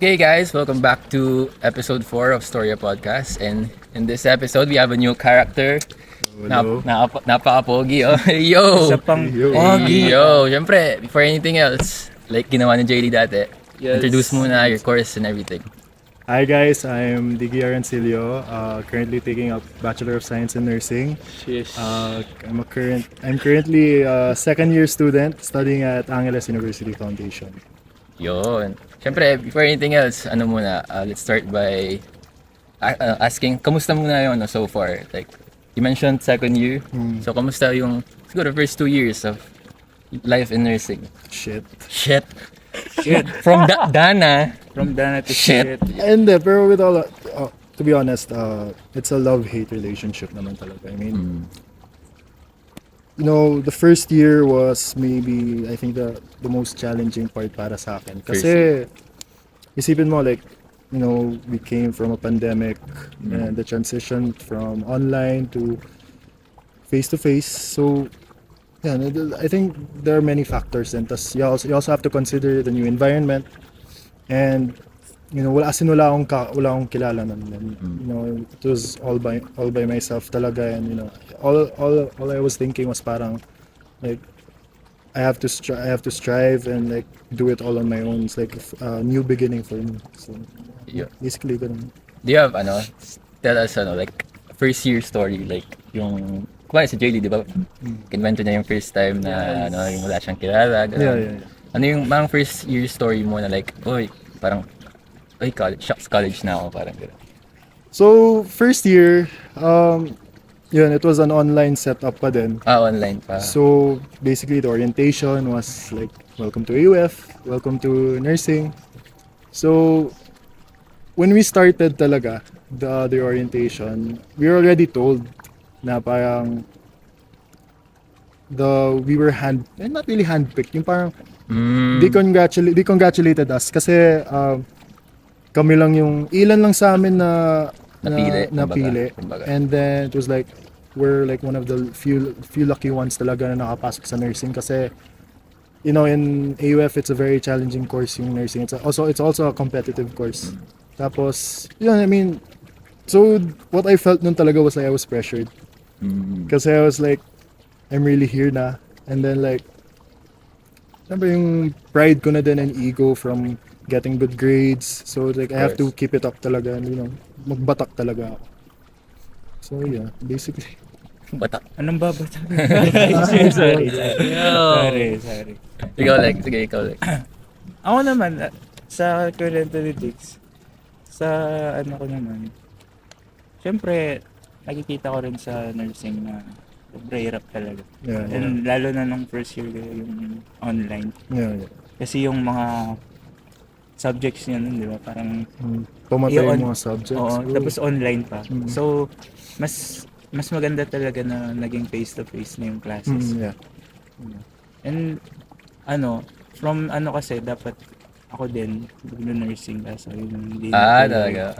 Okay, guys, welcome back to episode 4 of Storya Podcast. And in this episode, we have a new character. Hello. Napaka-pogi. Oh. Yo! Isa pang Yo. pogi. Yo! Siyempre, before anything else, like ginawa ni JD dati, Yes. introduce muna your course and everything. Hi guys, I'm Diggy currently taking up Bachelor of Science in Nursing. Cheers. I'm currently a second year student studying at Angeles University Foundation. Yun. Siyempre, before anything else, let's start by asking, kamusta muna yung so far? Like, you mentioned second year. So, kamusta yung, siguro, first 2 years of life in nursing? Shit. Shit. Shit. From Dana. From Dana to Shit. shit. And pero with all to be honest, it's a love-hate relationship naman talaga. I mean, the first year was maybe, I think, the most challenging part para sa akin. Kasi, isipin mo, like, we came from a pandemic and the transition from online to face-to-face. So, yeah, I think there are many factors. And you also have to consider the new environment. And, wala akong kilala nun. And, it was all by myself talaga. And, all I was thinking was parang, like, I have to strive and like do it all on my own. It's like a new beginning for me. So Yeah. basically ganun. Do you have, tell us, like, first year story, like, yung, kumari si JD, di ba? Kinwento niya yung first time na, yung wala siyang kilala, gano'n. Yeah. Ano yung mga first year story mo na like, parang, college na ako, parang gano'n. So first year, it was an online setup pa din. Online pa. So basically the orientation was like, welcome to AUF, welcome to nursing. So when we started talaga the orientation, we were already told na parang we were not really handpicked, yung parang they congratulated us kasi kami lang yung ilan lang sa amin na napili. Kumbaga. And then it was like we're like one of the few lucky ones talaga na nakapasok sa nursing kasi in AUF it's a very challenging course yung nursing. It's also a competitive course. Tapos I mean, so what I felt nun talaga was like I was pressured. Kasi I was like, I'm really here na. And then like, siyempre yung pride ko na din and ego from getting good grades. So like, I have to keep it up talaga and magbatak talaga ako. So yeah, basically. Batak. Anong babat? Sorry. Sorry. Ikaw like. Ako naman, sa current politics, sa ano ko naman, syempre, nakikita ko rin sa nursing na sobrang hirap talaga. Yeah. And lalo na nung first year yung online. Yeah. Kasi yung mga subjects niya nun, di ba? Parang Pumatay Yung yung mga subjects. Oo, Bro. tapos online pa. So, mas maganda talaga na naging face-to-face na yung classes. Yeah. And, from kasi, dapat ako din, nursing kaso yun, hindi Talaga?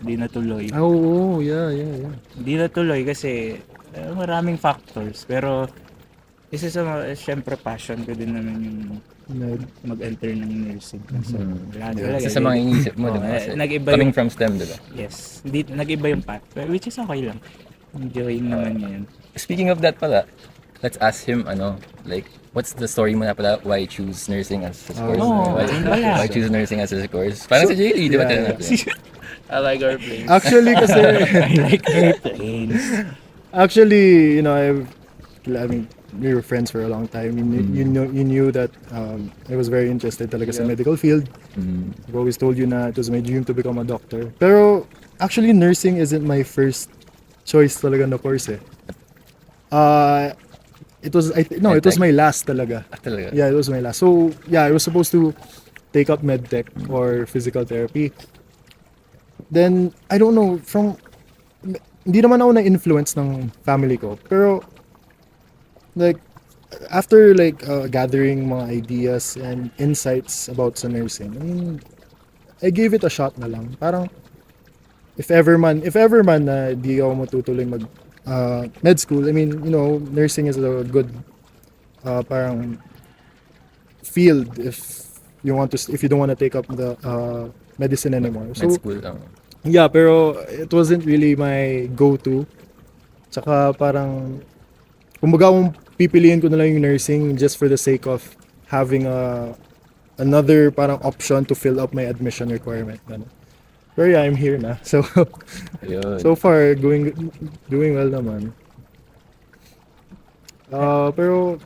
hindi natuloy. Oh, yeah. Hindi natuloy kasi maraming factors. Pero, isa sa syempre passion ko din naman yung mag-enter ng nursing. So, wala talaga. Isa sa mga iniisip mo, di ba? Kasi Nag-iba coming yung, from STEM, di ba? yes, nag-iba yung path. Which is okay lang. Enjoying naman yun. Speaking of that pala, let's ask him, like, what's the story mo na pala why choose nursing as his course? Why choose nursing as his course? Parang sa JD, di ba? Yeah. I like our planes. Actually, kasi, I like airplanes. actually, I mean, we were friends for a long time. You knew that I was very interested talaga sa medical field. I've always told you na it was my dream to become a doctor. Pero actually, nursing isn't my first choice talaga na course eh. It was my last talaga. Talaga? Yeah, it was my last. So yeah, I was supposed to take up medtech or physical therapy. Then I don't know, hindi naman ako na-influence ng family ko. Pero like after like gathering mga ideas and insights about sa nursing, I mean, I gave it a shot na lang. Parang if ever man na di ako matutuloy mag med school, I mean, nursing is a good parang field if you don't want to take up the medicine anymore. Med So, school. yeah, pero it wasn't really my go-to. Tsaka parang, kumbaga kung pipiliin ko na lang yung nursing just for the sake of having another parang option to fill up my admission requirement. Ganun. Pero yeah, I'm here na. So, Ayun. so far, doing well naman. Pero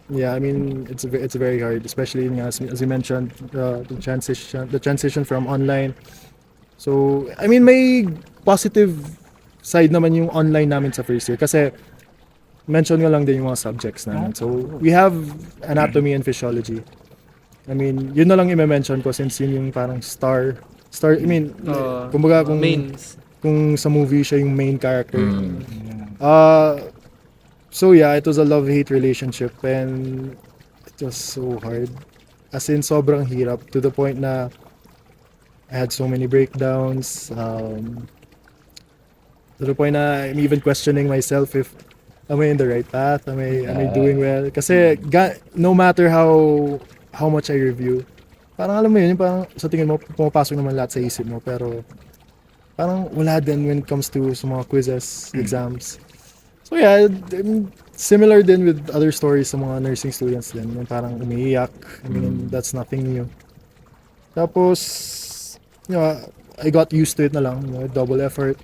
yeah, I mean it's very hard, especially as you mentioned, the transition from online. So I mean may positive side naman yung online namin sa first year kasi mention ko lang din yung mga subjects namin. So we have anatomy and physiology. I mean, yun na lang i-mention ko since yun yung parang I mean, kumbaga Mains. kung sa movie siya yung main character. Mm. So yeah, it was a love-hate relationship and it was so hard. As in, sobrang hirap to the point na I had so many breakdowns. To the point na I'm even questioning myself if am I in the right path? Am I doing well? Kasi no matter how much I review, parang alam mo yun, parang sa tingin mo pumapasok naman lahat sa isip mo pero parang wala din when it comes to sa mga quizzes, exams. So yeah, similar din with other stories sa mga nursing students din. Yung parang umiiyak. I mean, that's nothing new. Tapos, I got used to it na lang. Double effort.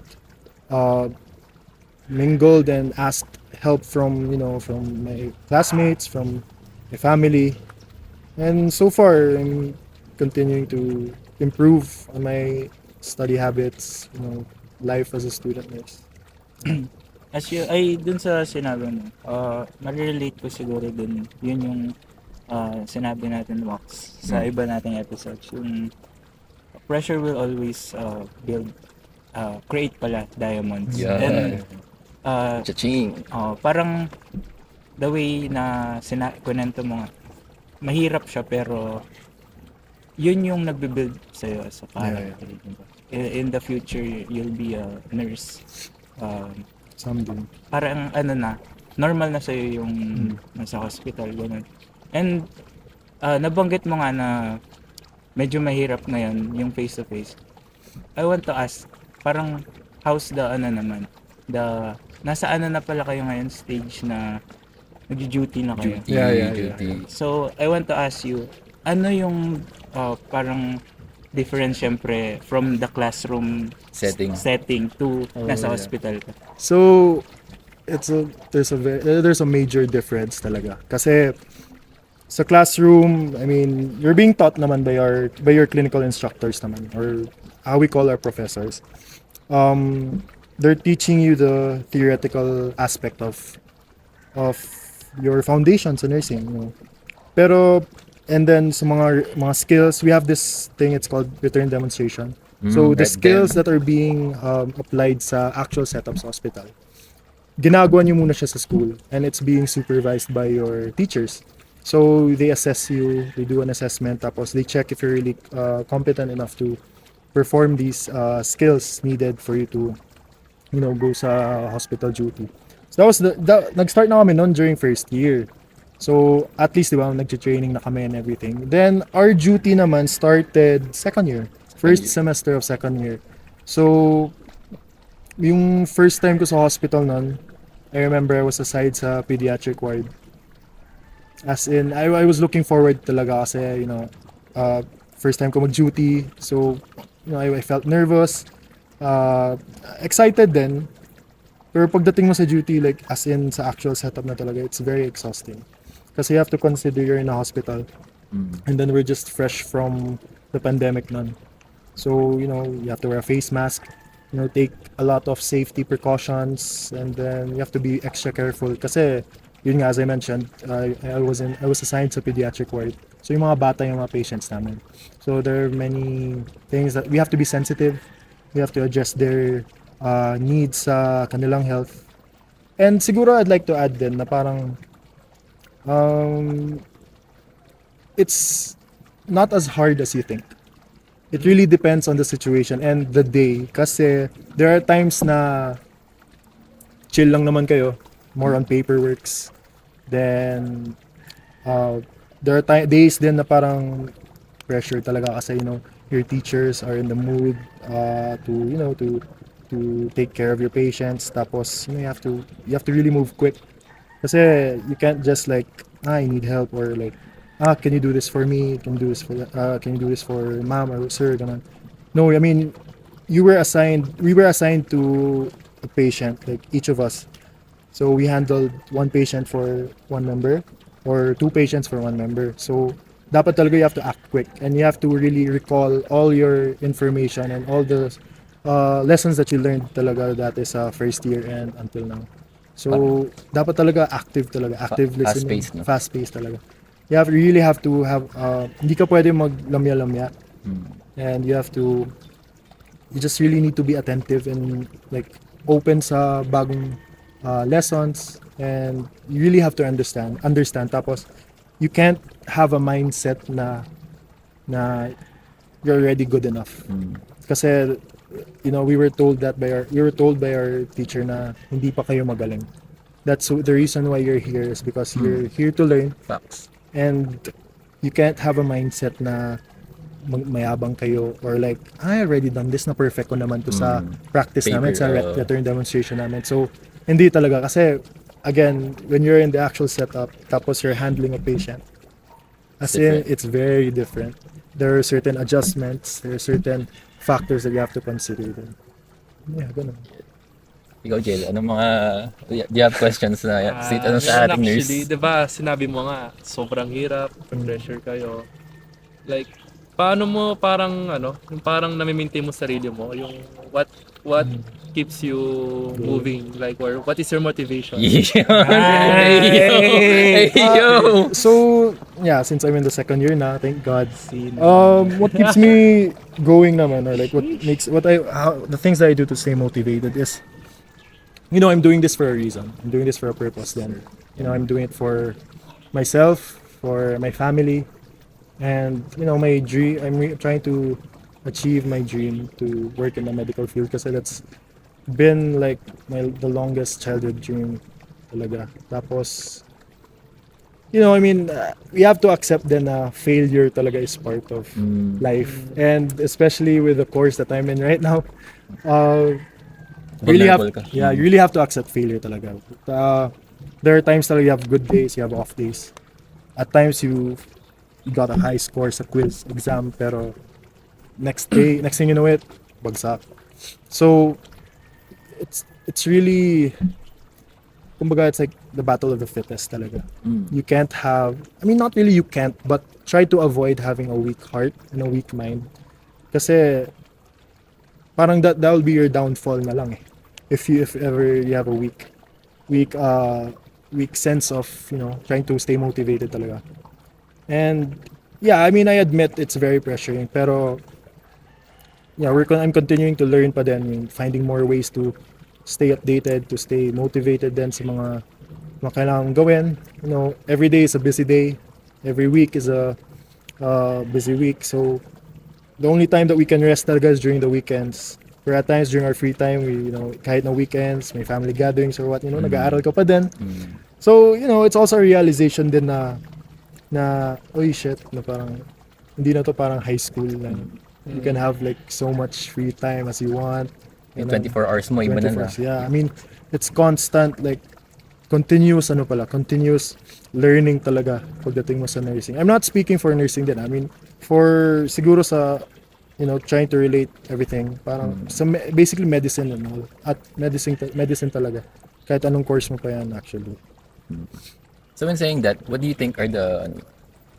Mingled and asked help from my classmates, from my family. And so far, I'm continuing to improve on my study habits, life as a student nurse. Dun sa sinabi mo, marirelate ko siguro dun, yun yung sinabi natin, Wax, sa iba nating episodes, yung pressure will always create pala diamonds. Yeah. And Cha-ching. parang the way na kunento mo nga, mahirap siya pero yun yung nagbe-build sa'yo sa character. Diba? In the future, you'll be a nurse. Something. Parang normal na sa'yo yung nasa hospital, gano'n. And nabanggit mo nga na medyo mahirap ngayon yung face-to-face. I want to ask, parang how's the nasa na pala kayo ngayon stage na nag-duty na kayo? Duty. So, I want to ask you, ano yung parang difference syempre from the classroom setting to nasa hospital ka? So there's a major difference talaga. Kasi sa classroom, I mean, you're being taught naman by your clinical instructors naman, or how we call our professors. They're teaching you the theoretical aspect of your foundations in nursing, Pero and then sa mga skills, we have this thing, it's called return demonstration. So the skills that are being applied sa actual setup sa hospital, ginagawa niyo muna siya sa school and it's being supervised by your teachers. So they assess you, they do an assessment, tapos they check if you're really competent enough to perform these skills needed for you to go sa hospital duty. So that was nag-start na kami noon during first year. So at least diba nag-training na kami and everything. Then our duty naman started second year. First semester of second year. So yung first time ko sa hospital noon, I remember I was assigned sa pediatric ward. As in, I was looking forward talaga kasi, first time ko mag-duty. So, I felt nervous, excited din. Pero pagdating mo sa duty, like, as in, sa actual setup na talaga, it's very exhausting. Kasi you have to consider you're in a hospital. And then we're just fresh from the pandemic nun. So, you have to wear a face mask, take a lot of safety precautions, and then you have to be extra careful kasi yun nga, as I mentioned, I was assigned sa pediatric ward. So yung mga bata yung mga patients namin. So there are many things that we have to be sensitive. We have to address their needs sa kanilang health. And siguro I'd like to add din na parang it's not as hard as you think. It really depends on the situation and the day. Kasi there are times na chill lang naman kayo, more on paperworks. Then there are days din na parang pressure talaga kasi your teachers are in the mood to to take care of your patients. Tapos you have to really move quick. Kasi you can't just like, I need help, or like, can you do this for me? Can you do this for ma'am or sir? Ganun. No, I mean, we were assigned to a patient, like each of us. So we handled one patient for one member, or two patients for one member. So dapat talaga you have to act quick, and you have to really recall all your information and all the lessons that you learned talaga that is first year and until now. So dapat talaga active listening, Fast-paced, no? fast paced talaga. You really have to have hindi ka pwede maglamya-lamya, and you just really need to be attentive and like open sa bagong lessons, and you really have to understand. Tapos you can't have a mindset na you're already good enough, kasi we were told by our teacher na hindi pa kayo magaling. That's the reason why you're here, is because you're here to learn, Facts. and you can't have a mindset na mayabang kayo, or like, I already done this, na perfect ko naman to sa practice namin, sa Paper, return demonstration namin. So hindi talaga, kasi again, when you're in the actual setup tapos you're handling a patient, as in, Different. it's very different. There are certain adjustments, there are certain factors that you have to consider then. Yeah, ganun. Ikaw, Jill, anong mga, do you have questions na state ano sa Meron ating nurse? actually, di ba, sinabi mo nga, sobrang hirap, pressure kayo. Like, paano mo parang, yung parang nami-maintain mo sarili mo, yung what keeps you moving, like, or what is your motivation? Hey, yo! So, yeah, since I'm in the second year na, thank God. What keeps me going naman, or like the things that I do to stay motivated is, I'm doing this for a reason. I'm doing this for a purpose then. I'm doing it for myself, for my family, and my dream. Trying to achieve my dream to work in the medical field, kasi that's been like the longest childhood dream talaga. Tapos, I mean, we have to accept then na failure talaga is part of life, and especially with the course that I'm in right now, you Vulnerable ka. you really have to accept failure talaga. There are times talaga you have good days, you have off days. At times you got a high score sa quiz exam, pero next thing you know it, bagsak. So it's really, kumbaga, it's like the battle of the fittest talaga. You can't have, I mean, not really you can't, but try to avoid having a weak heart and a weak mind. Kasi parang that will be your downfall na lang eh. If ever you have a weak sense of, trying to stay motivated talaga. And yeah, I mean, I admit it's very pressuring, pero yeah, I'm continuing to learn pa din, finding more ways to stay updated, to stay motivated din sa mga kailangan gawin. Every day is a busy day. Every week is a busy week. So the only time that we can rest talaga is during the weekends. Or at times during our free time, we, kahit na weekends, may family gatherings or what, nag-aaral ka pa din. So, it's also a realization din na oh shit, na parang hindi na to parang high school na you can have like so much free time as you want. Yung 24 hours mo, iba na 24 hours, yeah. I mean, it's constant, like continuous learning talaga pagdating mo sa nursing. I'm not speaking for nursing din. I mean, for siguro sa trying to relate everything, parang basically medicine and all. At medicine talaga. Kahit anong course mo pa yan actually. So when saying that, what do you think are the,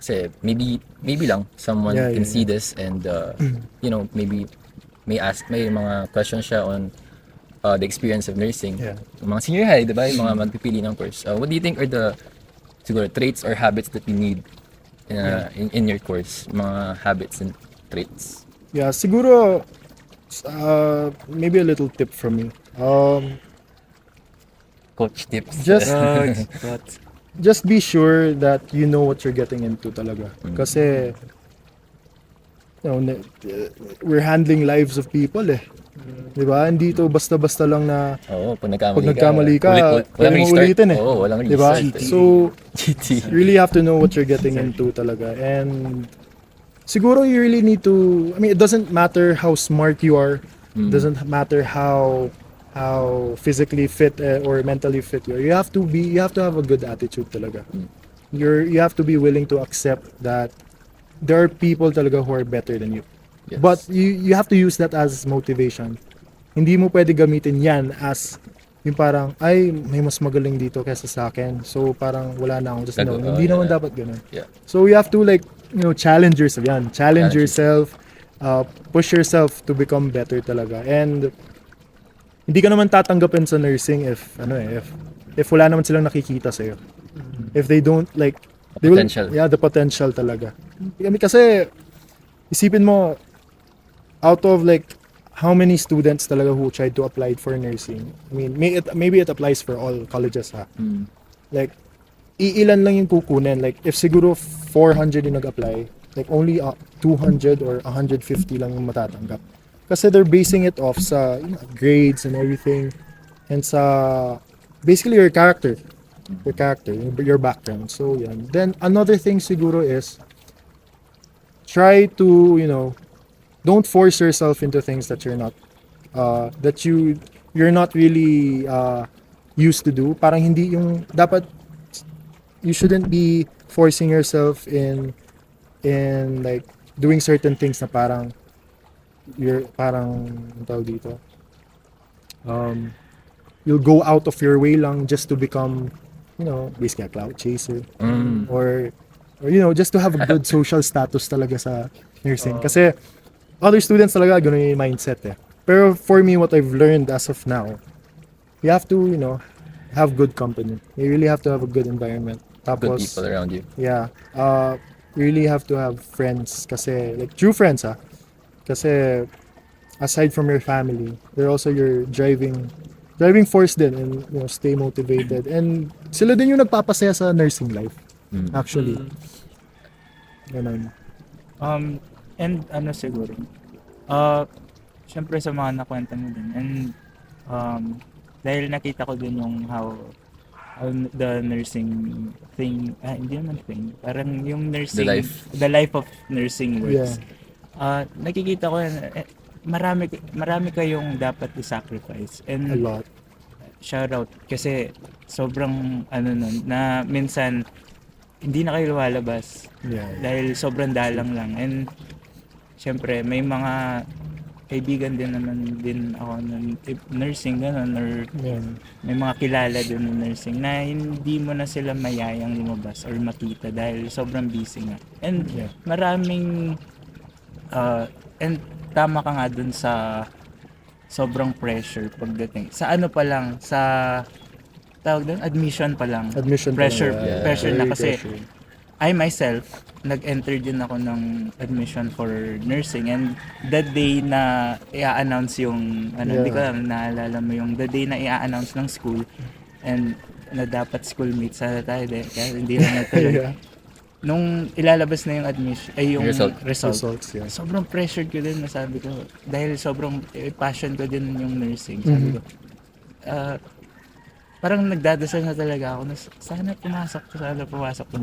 kasi maybe lang someone Yeah, can yeah, see this and maybe may mga questions siya on the experience of nursing. Yeah. Yung mga senior high, diba? Yung mga magpipili ng course. What do you think are the siguro traits or habits that you need in your course? Mga habits and traits. Yeah, siguro maybe a little tip from me. Coach tips. Just be sure that you know what you're getting into talaga. Kasi we're handling lives of people eh. 'Di ba? Hindi to basta-basta lang na Oo, pag nagkamali ka, walang pwede mo restart. ulitin eh. Oo, walang 'Di ba? restart. So GT. really have to know what you're getting into talaga. And siguro you really need to, I mean, it doesn't matter how smart you are, it doesn't matter how physically fit or mentally fit you are. You have to have a good attitude talaga. You have to be willing to accept that there are people talaga who are better than you. Yes. But you have to use that as motivation. Hindi mo pwede gamitin yan as yung parang, ay, may mas magaling dito kaysa sa akin. So, parang wala na akong just no. Hindi naman dapat ganun. Yeah. So, you have to like, challenge yourself. Yan. Challenge Challenge yourself. Push yourself to become better talaga. And, hindi ka naman tatanggapin sa nursing if wala naman silang nakikita sa'yo. If they don't like, they will, Potential. yeah, the potential talaga. Kasi, isipin mo, out of like how many students talaga who tried to apply for nursing. I mean, maybe it applies for all colleges ha. Like iilan lang yung kukunin. Like if siguro 400 yung nag-apply, like only 200 or 150 lang yung matatanggap. Kasi they're basing it off sa grades and everything and sa basically your character, your background. So yan. Then another thing siguro is try to, don't force yourself into things that you're not you're not really used to do. Parang hindi yung dapat, you shouldn't be forcing yourself in like doing certain things na parang you're parang ang tawag dito, you'll go out of your way lang just to become basically a cloud chaser or just to have a good social status talaga sa nursing. Kasi other students talaga ganun yung mindset eh. Pero for me, what I've learned as of now, you have to, have good company. You really have to have a good environment. Good Tapos, people around you. yeah, you really have to have friends kasi, like true friends Kasi aside from your family, they're also your driving force din and stay motivated. And sila din yung nagpapasaya sa nursing life. Actually. Ganun. And ano siguro, syempre sa mga nakwenta mo din, and dahil nakita ko din yung how the nursing thing, hindi naman thing, parang yung nursing, the life of nursing works. Nakikita ko marami kayong dapat i-sacrifice, and A lot. shout out kasi sobrang nun, na minsan hindi na kayo lumalabas dahil sobrang dalang lang. And syempre may mga kaibigan din naman din ako ng nursing ganun, or may mga kilala din ng nursing na hindi mo na sila mayayang lumabas or makita dahil sobrang busy nga. And maraming and tama ka nga dun sa sobrang pressure pagdating sa ano pa lang, sa tawag doon, admission pa lang. Pressure na kasi pressure. I myself nag-enter din ako ng admission for nursing, and the day na i-announce yung hindi ko alam, naalala mo yung the day na i-announce ng school and na dapat schoolmates sana tayo kaya hindi lang natuloy. Nung ilalabas na yung admission ay yung results, sobrang pressured ko din, nasabi ko, dahil sobrang passion ko din yung nursing, sabi ko parang nagdadasal na talaga ako na sana pumasok ko.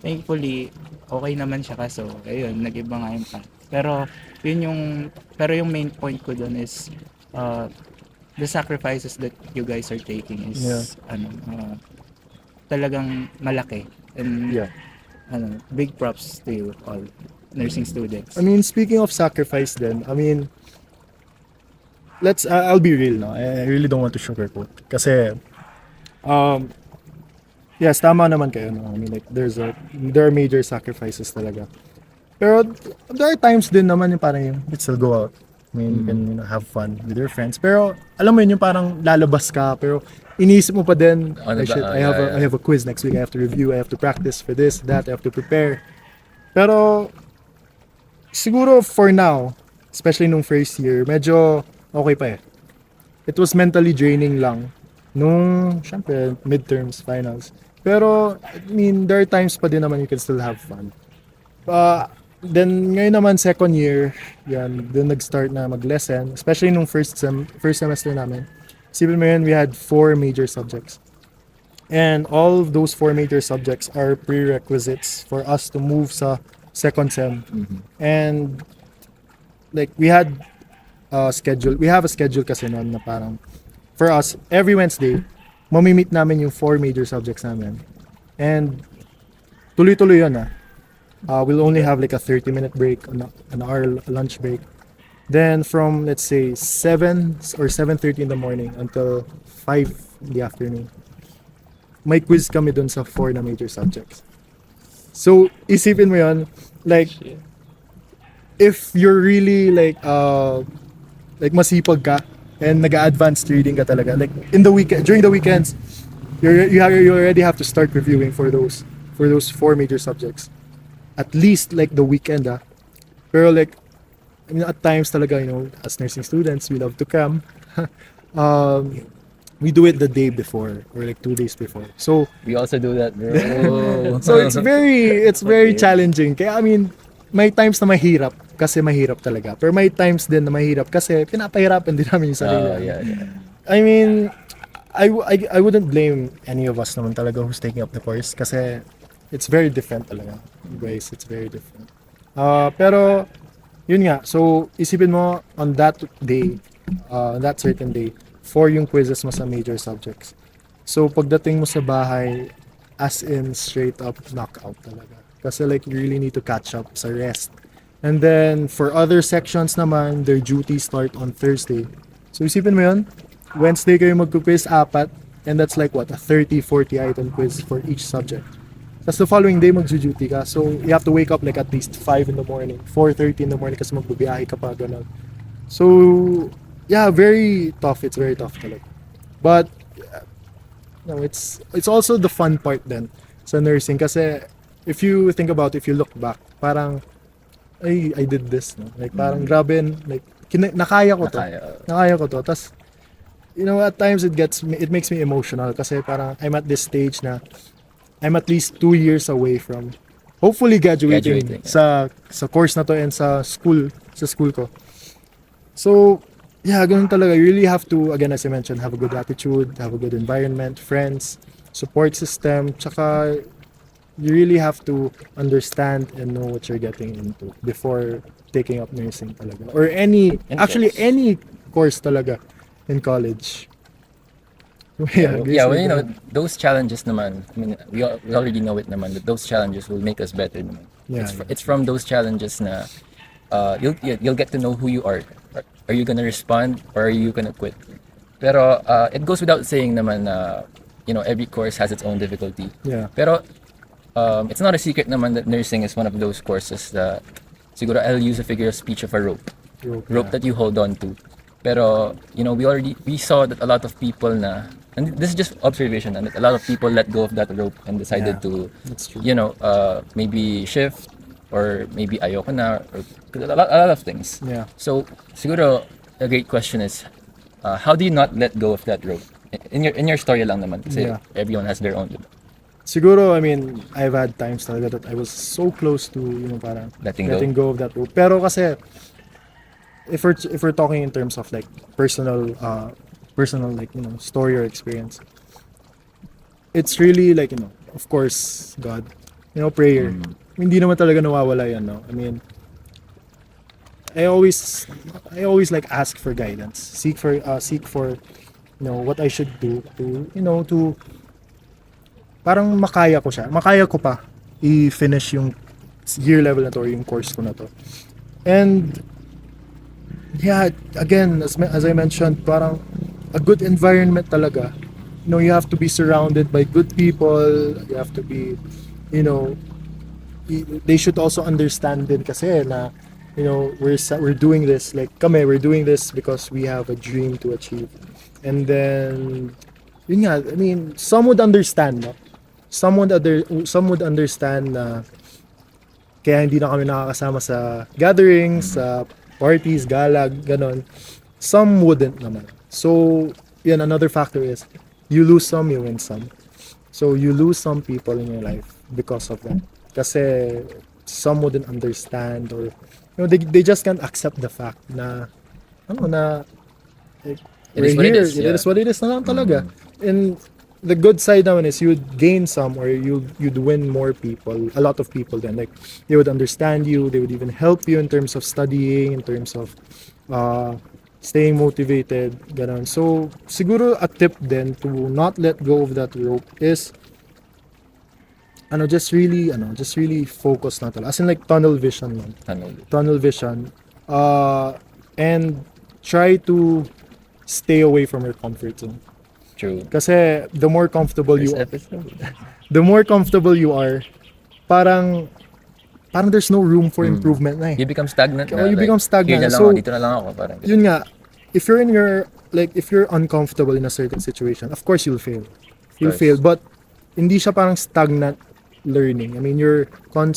Thankfully okay naman siya, kaso ayun, nag-iba nga yung path. Pero yung main point ko doon is the sacrifices that you guys are taking is talagang malaki, and big props to you all nursing students. I mean, speaking of sacrifice then, I mean, I'll be real now. I really don't want to sugarcoat. Kasi, yes, tama naman kayo. No? I mean, like, there are major sacrifices talaga. Pero, there are times din naman yung parang you still go out. I mean, you can have fun with your friends. Pero, alam mo yun, yung parang lalabas ka, pero iniisip mo pa din, I have a quiz next week, I have to review, I have to practice for this, that, I have to prepare. Pero, siguro for now, especially nung first year, medyo okay pa eh. It was mentally draining lang nung, syempre, midterms, finals. Pero, I mean, there are times pa din naman you can still have fun. Then, ngayon naman, second year, then nag-start na mag-lesson, especially nung first semester namin. Isipin mo yun, we had 4 major subjects. And all of those 4 major subjects are prerequisites for us to move sa second sem. And like we have a schedule kasi noon na parang for us every Wednesday mamimit namin yung 4 major subjects namin. And tuloy-tuloy yun we'll only have like a 30-minute break, an hour lunch break. Then from let's say 7 or 7:30 in the morning until 5 in the afternoon, may quiz kami dun sa 4 na major subjects. So isipin mo yun, like Shit. if you're really like masipag ka and nag-advanced reading ka talaga, like in the weekend, during the weekends, you already have to start reviewing for those 4 major subjects. At least like the weekend Pero like I mean, at times talaga, as nursing students, we love to cram. We do it the day before or like 2 days before. So We also do that, bro. so it's very challenging. Kaya I mean, may times na mahirap kasi mahirap talaga. Pero may times din na mahirap kasi pinapahirapan din namin yung sarili. Yeah. I mean, I wouldn't blame any of us naman talaga who's taking up the course kasi it's very different talaga. Guys, it's very different. Pero yun nga, so isipin mo on that day, that certain day, 4 yung quizzes mo sa major subjects. So pagdating mo sa bahay, as in straight up knockout talaga. Kasi like you really need to catch up sa rest. And then for other sections naman, their duties start on Thursday. So isipin mo yun, Wednesday kayo magku-quiz 4, and that's like what, a 30-40 item quiz for each subject. Tapos the following day magju-duty ka. So you have to wake up like at least 5 in the morning, 4:30 in the morning kasi magbubiyahe ka pa ganun. So yeah, very tough. It's very tough talaga. But it's also the fun part then sa nursing kasi if you look back, parang I did this, no? Like parang grabe, like nakaya ko to. Nakaya ko to. Tas at times it makes me emotional kasi parang I'm at this stage na I'm at least 2 years away from hopefully graduating. Sa course na to and sa school ko. So yeah, ganun talaga. You really have to, again, as I mentioned, have a good attitude, have a good environment, friends, support system, tsaka you really have to understand and know what you're getting into before taking up nursing talaga. Or any course talaga in college. Yeah, well, those challenges naman, I mean, we already know it naman that those challenges will make us better naman. It's from those challenges na you'll get to know who you are. Are you gonna respond or are you gonna quit? Pero it goes without saying naman na every course has its own difficulty. Yeah. Pero it's not a secret naman that nursing is one of those courses that siguro I'll use a figure of speech of a rope that you hold on to. Pero we saw that a lot of people na, and this is just observation, and a lot of people let go of that rope and decided to that's true. maybe shift or maybe ayoko na, or a lot of things. Yeah. So siguro a great question is how do you not let go of that rope? In your story lang naman kasi everyone has their own. Siguro, I mean, I've had times talaga that I was so close to, parang letting go of that rope. Pero kasi if we're talking in terms of like personal like story or experience, it's really like of course God, prayer. Hindi naman talaga nawawala yan, no? I mean, I always like ask for guidance, seek for what I should do to parang makaya ko pa i-finish yung year level na to or yung course ko na to. And yeah, again, as I mentioned, parang a good environment talaga. You have to be surrounded by good people. You have to be, they should also understand din kasi na, we're doing this, like we're doing this because we have a dream to achieve. And then, yun nga, I mean, some would understand, no? Some would understand na kaya hindi na kami nakakasama sa gatherings, sa parties, galag, ganon. Some wouldn't naman. So, yan, another factor is you lose some, you win some. So, you lose some people in your life because of that. Kasi some wouldn't understand or they just can't accept the fact na like, It is what it is. It is what it is na lang talaga. And the good side naman is you'd gain some, or you'd win more people, a lot of people then. Like, they would understand you, they would even help you in terms of studying, in terms of staying motivated, ganun. So, siguro a tip then to not let go of that rope is, just really focus na talaga. As in, like, tunnel vision lang. Tunnel vision. And try to stay away from your comfort zone. True. Kasi the more comfortable you First are, episode. the more comfortable you are, parang there's no room for improvement na eh. You become stagnant na. You become stagnant. Here na lang So, ako, dito na lang ako. Parang, Yun nga, if you're uncomfortable in a certain situation, of course you'll fail. You'll course. fail, but hindi siya parang stagnant learning. I mean, you're parang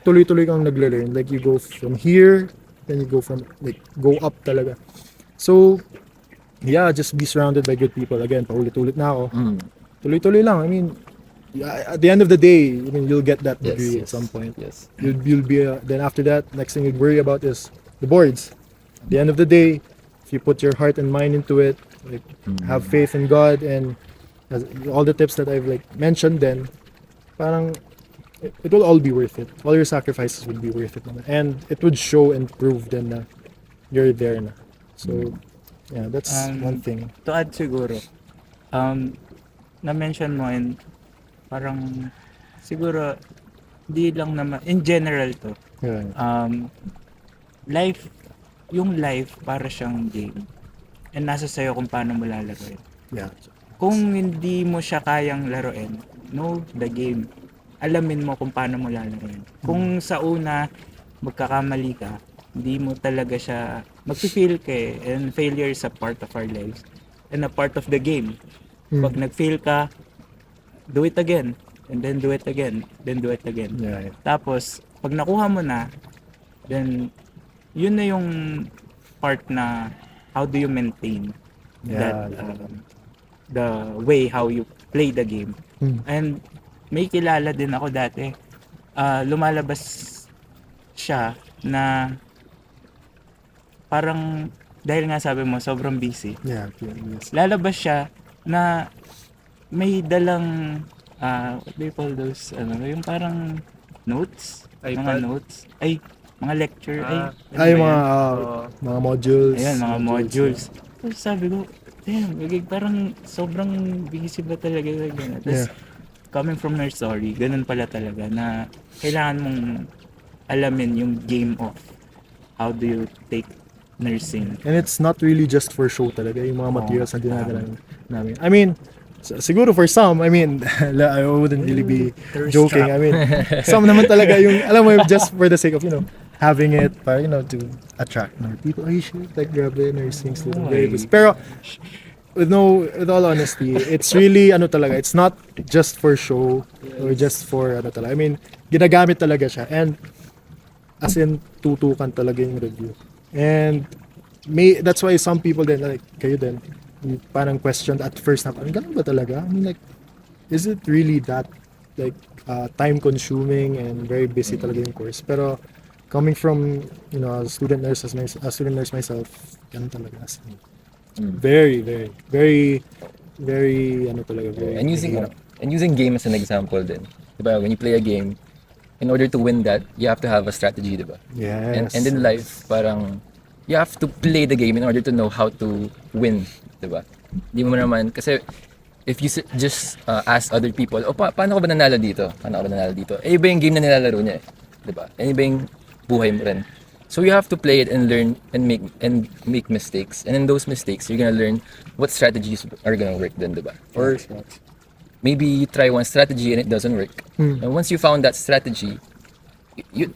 tuloy-tuloy kang nagle-learn. Like, you go from here, then you go up talaga. So, yeah, just be surrounded by good people. Again, paulit-ulit na ako. Tuloy-tuloy lang. I mean, at the end of the day, I mean, you'll get that degree at some point. Yes. You'll be then after that, next thing you'd worry about is the boards. At the end of the day, if you put your heart and mind into it, like, have faith in God, and all the tips that I've like mentioned, then parang it will all be worth it. All your sacrifices would be worth it, naman. And it would show and prove then na you're there na. So yeah, that's one thing. To add siguro, na-mention mo, and parang siguro di lang naman in general to, Yeah. yung life para siyang game, and nasa sayo kung paano mo lalaroin. Yeah. Kung hindi mo siya kayang laruin, know the game. Alamin mo kung paano mo lalaruin. Kung sa una magkakamali ka, hindi mo talaga siya mag-feel ka eh. And failure is a part of our lives and a part of the game. Pag nag-fail ka, do it again, and then do it again, then do it again. Yeah. Tapos pag nakuha mo na, then yun na yung part na how do you maintain Yeah. the way how you play the game. And may kilala din ako dati, lumalabas siya na parang dahil nga sabi mo sobrang busy, Yeah. Yes. lalabas siya na may dalang what do you call those, yung parang notes, iPad? mga lecture, ano Ay, ba mga yan? mga modules. Ayan, mga modules. Tapos sabi ko, damn, parang sobrang busy ba talaga yung gano'n. Tapos, coming from her story, ganun pala talaga na kailangan mong alamin yung game of how do you take nursing. And it's not really just for show talaga, yung mga materials na dinadala namin. I mean, siguro for some, I mean, I wouldn't really be Thirst joking. trap. I mean, some naman talaga yung, alam mo, just for the sake of, having it, para, to attract more people. Ay, shit, like, grabe, nursing student. Very good. Pero, with all honesty, it's really, talaga, it's not just for show, or just for, talaga. I mean, ginagamit talaga siya. And, as in, tutukan talaga yung review. And, that's why some people then, like, kayo din, parang questioned at first na parang ganun ba talaga? I mean, like, is it really that like time consuming and very busy talaga yung course? Pero coming from a student nurse myself, ganun talaga. Very, very, very, very talaga, very. And using game as an example din. Diba? When you play a game, in order to win that, you have to have a strategy, diba? Yes. And in life, parang you have to play the game in order to know how to win, diba? Di mo naman, kasi if you just ask other people, paano ka ba nanalo dito? Eh, iba yung game na nilalaro niya eh. Diba? Eh, iba yung buhay mo rin. So you have to play it and learn and make mistakes. And in those mistakes, you're gonna learn what strategies are gonna work then, diba? Or maybe you try one strategy and it doesn't work. And once you found that strategy, you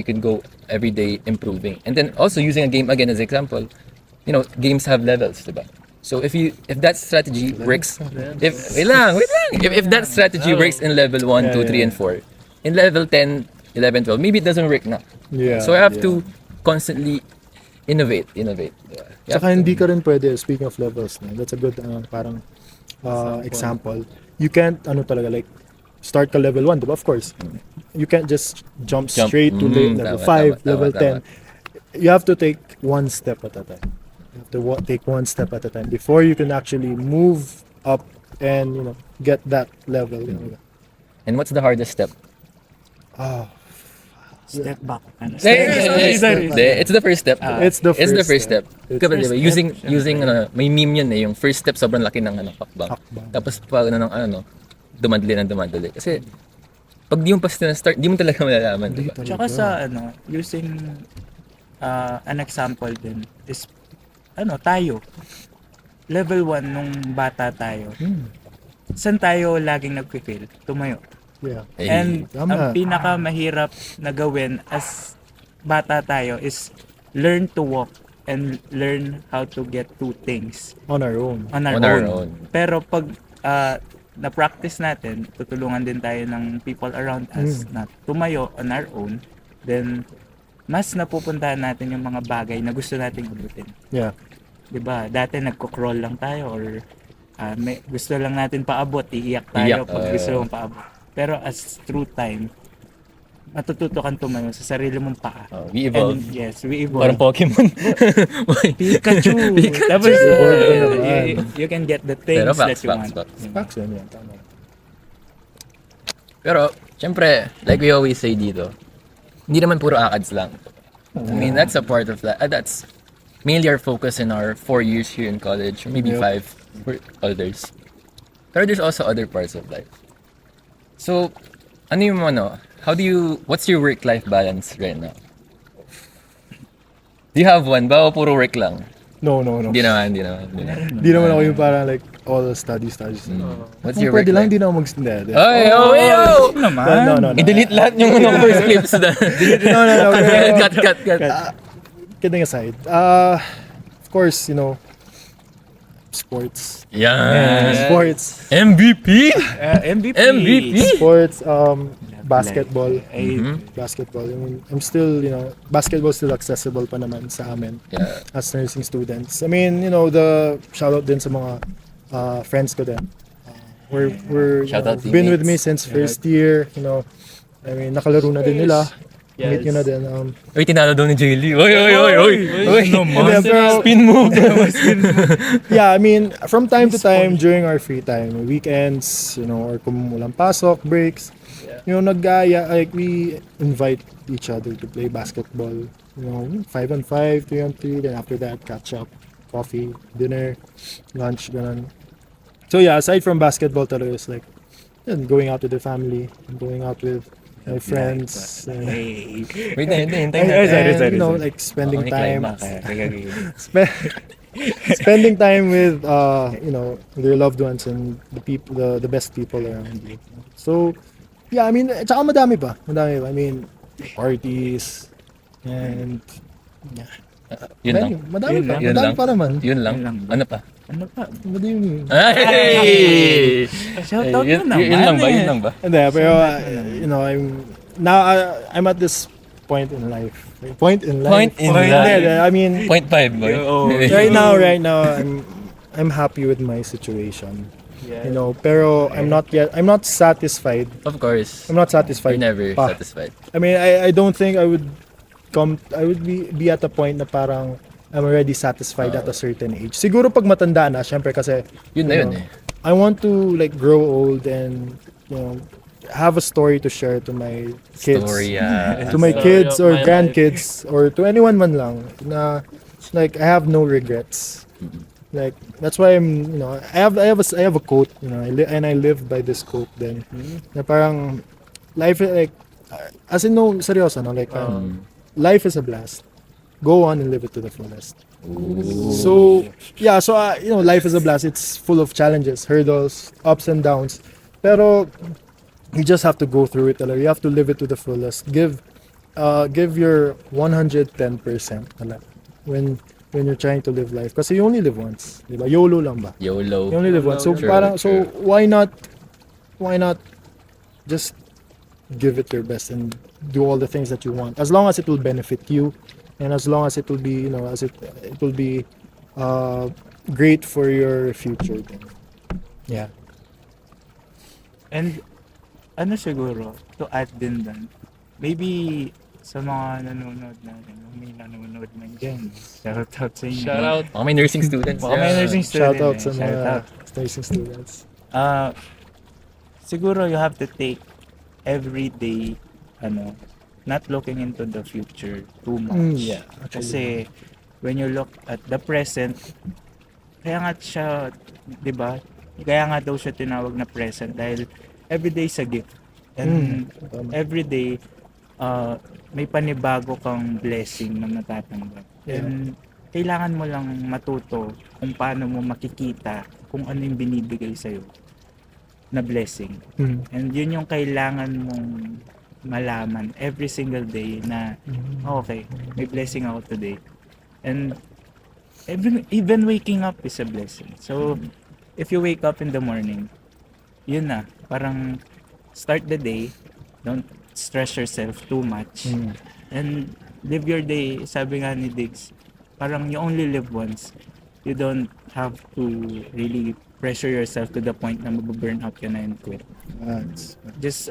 can go every day improving. And then also using a game again as example, games have levels, diba? So if that strategy works, if that strategy works in level 1, 2, 3, and 4, in level 10, 11, 12, maybe it doesn't work na. Yeah, so I have to constantly innovate. Yeah. Tsaka hindi ka rin pwede, speaking of levels, that's a good parang example. You can't talaga like start ka level 1, diba? Of course. You can't just jump straight to level 5, level 10. You have to take one step at a time. You have to take one step at a time before you can actually move up and get that level. And what's the hardest step? Oh, Step back. sorry. It's the first step. It's the first step. It's Kapag, first diba, step, using may meme yan yung first step sobrang laki ng hakbang. Hakbang. Tapos pag dumadali. Kasi pag di mo pa start, di mo talaga malalaman, diba? Tsaka sa using an example din is tayo. Level 1 nung bata tayo. Saan tayo laging nagfi-fail? Tumayo. Yeah. And tama. ang pinakamahirap na gawin as bata tayo is learn to walk and learn how to get two things On our own. on our, On our own. own. Pero pag na-practice natin, tutulungan din tayo ng people around us na tumayo on our own, then mas napupuntahan natin yung mga bagay na gusto nating abutin. Yeah. 'Di ba? Dati nagko-crawl lang tayo or may gusto lang natin paabot, iiyak tayo pag gusto mong paabot. Pero as through time, matututo kang tumayo sa sarili mong paa. We evolve. And yes, we evolve. Parang Pokemon. Pikachu! Tapos, you can get the things Pero that you want. Facts yun, tama. Pero, syempre, like we always say dito, hindi naman puro ACADS lang. I mean, that's a part of that. That's mainly our focus in our 4 years here in college, or maybe 5 for others. Pero there's also other parts of life. So, what's your work-life balance right now? Do you have one? Ba o puro work lang? No. Hindi naman. Di naman ako yung parang like all studies. What's Kung your pwede lang, work-life? di na ako mag-hindi. Ay, Naman. No. I-delete lahat yung first clips na. No. pero, Cut. kidding aside, of course, sports. Yan. Sports. MVP? MVP. Sports, basketball. Basketball. I mean, I'm still, basketball still accessible pa naman sa amin Yeah. as nursing students. I mean, the shoutout din sa mga friends ko din. We're Shoutout been with teammates. me since first year, I mean, nakalaro na din nila. Meet nyo na din. Uy, tinalo daw ni Jaylee. Uy. Hindi, pero- Spin move. Yeah, I mean, from time to time during our free time, weekends, or kung walang pasok, breaks, nag-gaya, like we invite each other to play basketball. 5-on-5, 3-on-3, then after that, catch up, coffee, dinner, lunch, ganun. So yeah, aside from basketball, talaga is like going out with the family, going out with my friends, Hey. Wait, hintay Sorry. like spending may time. climax. Spending time with their loved ones and the people, the best people around you. So yeah, I mean, tsaka madami pa. I mean, parties and Yun lang. madami pa. Yun Madami lang. pa naman. Yun lang. Yun lang. Ano pa? Ano pa? What do you mean? Ay! Shoutout Yun mo naman. yun lang ba? Hindi, pero I'm at this point in life. Point in Hindi, life. I mean, 0.5 boy. right now I'm happy with my situation. Pero I'm not satisfied. Of course. I'm not satisfied. You're never pa. satisfied. I mean, I don't think I would be at a point na parang I'm already satisfied at a certain age. Siguro pag matanda na, syempre kasi Yun na yun eh. I want to like grow old and have a story to share to my kids. Storya. To my Story kids of or my grandkids or to anyone man lang na like I have no regrets. Like that's why I have a quote, and I live by this quote then. Na parang life like as in no seryoso like life is a blast. Go on and live it to the fullest. So yeah, so life is a blast. It's full of challenges, hurdles, ups and downs. Pero you just have to go through it. You have to live it to the fullest. Give your 110% when you're trying to live life. Kasi you only live once, di ba? YOLO lang ba? YOLO. You only live once. So True, parang true. why not just give it your best and do all the things that you want as long as it will benefit you and as long as it will be it will be great for your future then. Yeah. And ano siguro, to add din doon, maybe sa mga nanonood natin, may nanonood man dyan. Shoutout sa inyo. Shout out. Mga may nursing students. Baka may nursing student. Shout out sa Shout mga out. nursing students. Ah, siguro you have to take every day, not looking into the future too much. Yeah, actually. Kasi when you look at the present, kaya nga siya, 'di ba? Kaya nga daw siya tinawag na present dahil everyday is a gift. And Tama. everyday may panibago kang blessing na matatanggap. Yeah. And kailangan mo lang matuto kung paano mo makikita kung ano yung binibigay sa'yo na blessing. And yun yung kailangan mong malaman every single day na okay, may blessing ako today. And even waking up is a blessing. So, if you wake up in the morning, yun na, parang start the day, don't stress yourself too much, and live your day. Sabi nga ni Diggs, parang you only live once. You don't have to really pressure yourself to the point na mababurn out ka na and quit. Just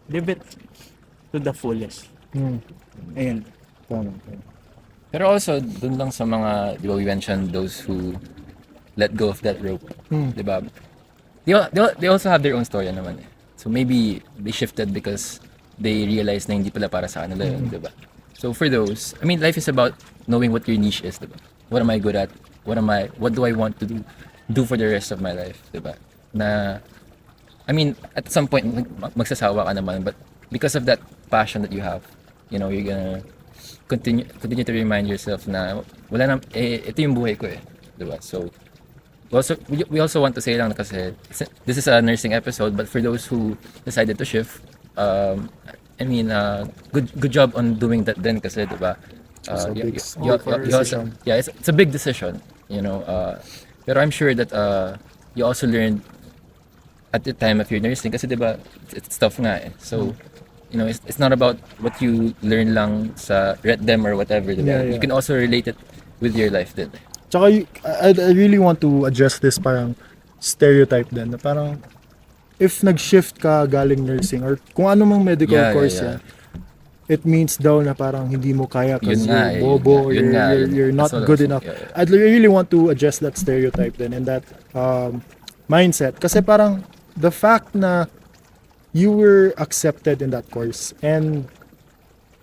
live it to the fullest. Ayun. Tama. Pero also, dun lang sa mga, di ba we mentioned those who let go of that rope. Di ba? They also have their own story naman eh. So maybe they shifted because they realized na hindi pala para sa kanila yun, di ba? So for those, I mean, life is about knowing what your niche is, di ba? What am I good at? What do I want to do for the rest of my life, di ba? Na, I mean, at some point, magsasawa ka naman, but because of that passion that you have, you know, you're gonna continue to remind yourself na wala na, ito yung buhay ko eh, di ba? So, we also want to say lang na kasi this is a nursing episode, but for those who decided to shift, I mean, good job on doing that then kasi, di ba? It's a big decision, you know. Pero I'm sure that you also learned at the time of your nursing kasi, di ba, it's tough nga eh. So, you know, it's not about what you learn lang sa RETDEM or whatever, di ba? You can also relate it with your life din. Tsaka, I really want to address this parang stereotype din, na parang if nag-shift ka galing nursing or kung ano mang medical course yan, it means daw na parang hindi mo kaya kasi bobo or you're not good enough. I really want to address that stereotype then and that mindset. Kasi parang the fact na you were accepted in that course and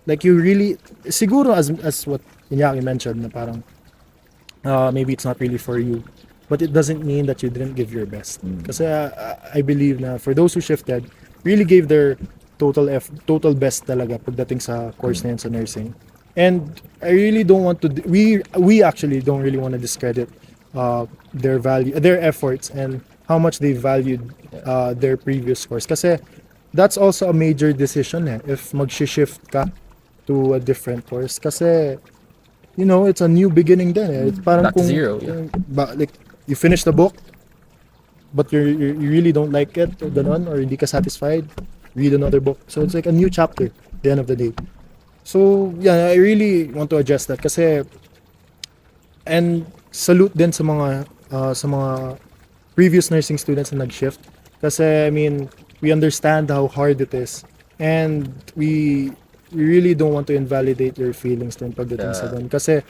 like you really, siguro as what Iñaki mentioned na parang maybe it's not really for you. But it doesn't mean that you didn't give your best. Kasi I believe na for those who shifted, really gave their total best talaga pagdating sa course na yun sa nursing. And I really don't want to, we actually don't really want to discredit their efforts and how much they valued their previous course. Kasi that's also a major decision if mag-shift ka to a different course. Kasi, you know, it's a new beginning din It's parang back to zero. Like, you finish the book, but you really don't like it, or ganon, or hindi ka satisfied, read another book. So it's like a new chapter at the end of the day. So yeah, I really want to address that kasi, and salute din sa mga previous nursing students na nag-shift kasi I mean, we understand how hard it is and we really don't want to invalidate your feelings din pagdating sa doon kasi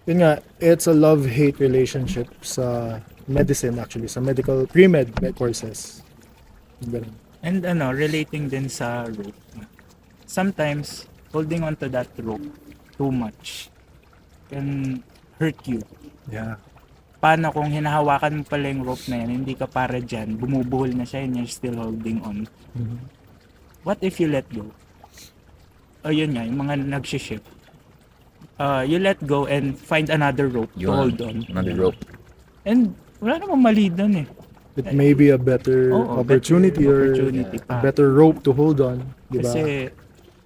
yun nga, it's a love-hate relationship sa medicine actually, sa medical pre-med courses. Ganun. And relating din sa rope. Sometimes, holding on to that rope too much can hurt you. Yeah. Paano kung hinahawakan mo pala yung rope na yan, hindi ka para dyan, bumubuhol na siya and you're still holding on. What if you let go? O yun nga, yung mga nag-shift. You let go and find another rope to hold on. Another rope. And wala namang mali doon eh. It may be a better opportunity or a better rope to hold on. Diba? Kasi,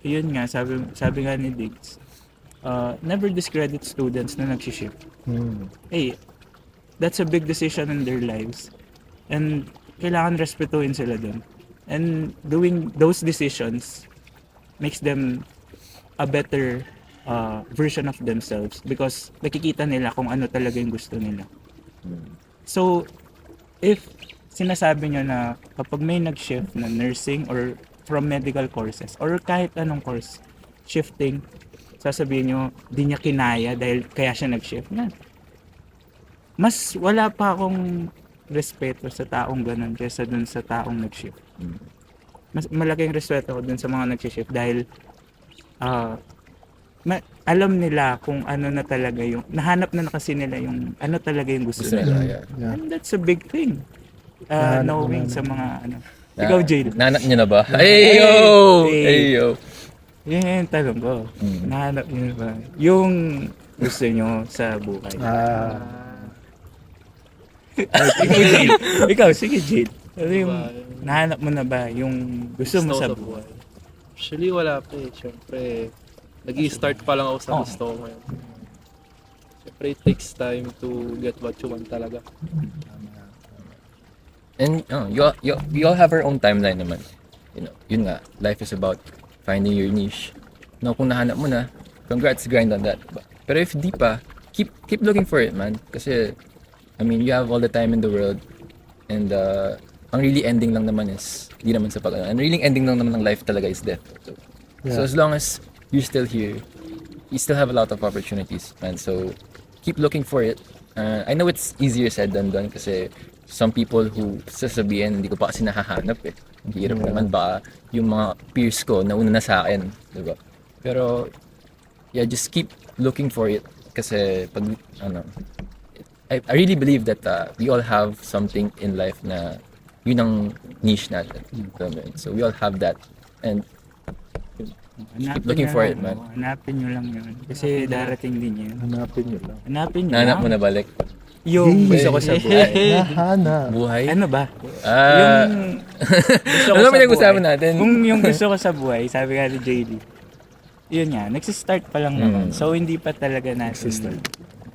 yun nga, sabi nga ni Diggs, never discredit students na nag-shift. Hey, that's a big decision in their lives. And kailangan respetuhin sila dun. And doing those decisions makes them a better version of themselves because nakikita nila kung ano talaga yung gusto nila. So, if sinasabi nyo na kapag may nag-shift na nursing or from medical courses or kahit anong course, shifting, sasabihin nyo, di niya kinaya dahil kaya siya nag-shift na. Mas wala pa akong respeto sa taong ganun kaysa dun sa taong nag-shift. Mm. Mas malaking respeto ko dun sa mga nag-shift dahil alam nila kung ano na talaga yung nahanap na kasi nila yung ano talaga yung gusto Gusto nila. nila, yeah. Yeah. And that's a big thing. Nahanap Knowing na sa mga ano. Ikaw, Jade. Nahanap niyo na ba? Ayo! Ayo! Yan yung tanong ko. Nahanap niyo na ba? Yung gusto nyo sa buhay. Ikaw, Jade. Ikaw, sige, Jade. Ano yung nahanap mo na ba yung gusto mo sa buhay? Actually, wala pa eh. Siyempre, nag-i-start pa lang ako sa gusto ko ngayon. Siyempre, it takes time to get what you want talaga. And you all have our own timeline naman. You know, yun nga, life is about finding your niche. No, kung nahanap mo na, congrats, grind on that. Pero if di pa, keep looking for it, man. Kasi, I mean, you have all the time in the world. And ang really ending lang naman is, di naman sa ang really ending lang naman ng life talaga is death. So as long as you're still here, you still have a lot of opportunities, man. So keep looking for it. I know it's easier said than done kasi some people who sasabihin, hindi ko pa kasi nahahanap eh. Ang hirap naman, baka yung mga peers ko nauna na sa akin, diba? Pero, yeah, just keep looking for it kasi pag, I really believe that we all have something in life na yun ang niche natin. So we all have that. And keep looking for it, man. Hanapin nyo lang yun. Kasi darating din yun. Hanapin nyo lang. Hanapin nyo nahanap lang. mo na balik. Yung gusto ko sa buhay. Nahanap. Buhay? Ano ba? Ah, Yung gusto ko ano sa pinag-usapan buhay. natin? Kung yung gusto ko sa buhay, sabi nga ni JD, yun nga, nagsistart pa lang naman. So, hindi pa talaga natin.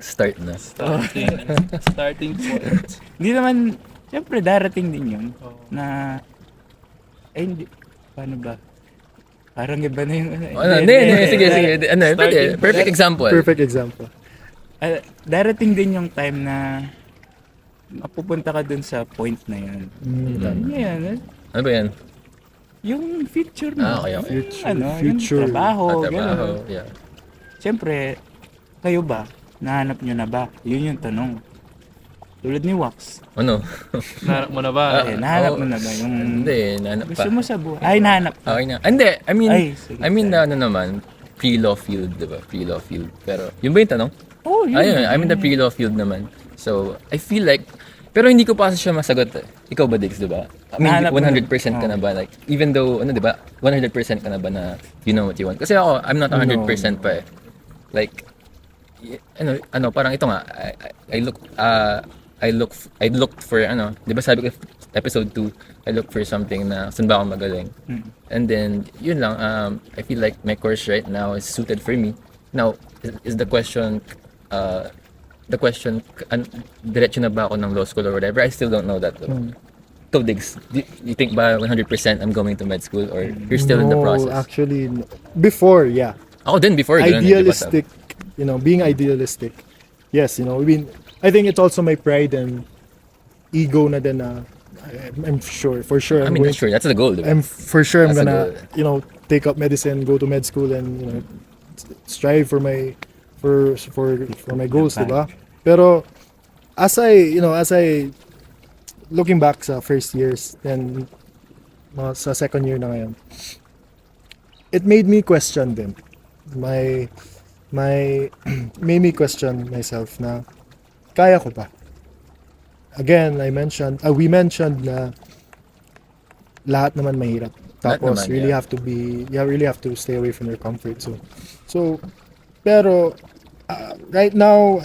Start na. Starting point. Hindi naman, syempre darating din yun. Na, ay hindi, paano ba? Parang iba na yung Hindi, sige. Ano, pwede. Perfect example. Perfect example. Darating din yung time na mapupunta ka dun sa point na yun. Yan, Ano ba yan? yung future mo. Okay. Future. Yung trabaho, Trabaho, gano'n. yeah. Siyempre, kayo ba? Nahanap nyo na ba? Yun yung tanong. Tulad ni Wax. Ano? Nahanap mo na ba? Nahanap mo na ba yung Hindi, nahanap pa. gusto mo sa buhay? Ay, nahanap. Okay na. Hindi, Ay, sige, ano naman, pre-law field, diba? Pre-law field. Pero, yun ba yung tanong? Oh, yun. Ayun, I'm in the pre-law field naman. So, I feel like, pero hindi ko pa kasi siya masagot eh. Ikaw ba, Diggs, diba? I mean, Nahanap mo 100% na. ka na ba? Like, even though, diba? 100% ka na ba na you know what you want? Kasi ako, I'm not 100% pa eh. Like, parang ito nga, I looked for, diba sabi ko, episode 2, I look for something na saan ba ako magaling. And then, yun lang, I feel like my course right now is suited for me. Now, is the question, diretso na ba ako ng law school or whatever? I still don't know that. So, Diggs, do you think ba 100% I'm going to med school or you're still in the process? Actually, before, yeah. Ako din before. ganun, Idealistic, being idealistic. Yes, I think it's also my pride and ego na din na I'm sure, for sure. I mean, that's sure. That's the goal, diba? I'm for sure I'm That's the gonna, take up medicine, go to med school and, strive for my goals, diba? Pero as I looking back sa first years then sa second year na ngayon, it made me question din made me question myself na kaya ko ba? Again, we mentioned na lahat naman mahirap. Tapos naman, really yeah. really have to stay away from your comfort zone. So, pero right now,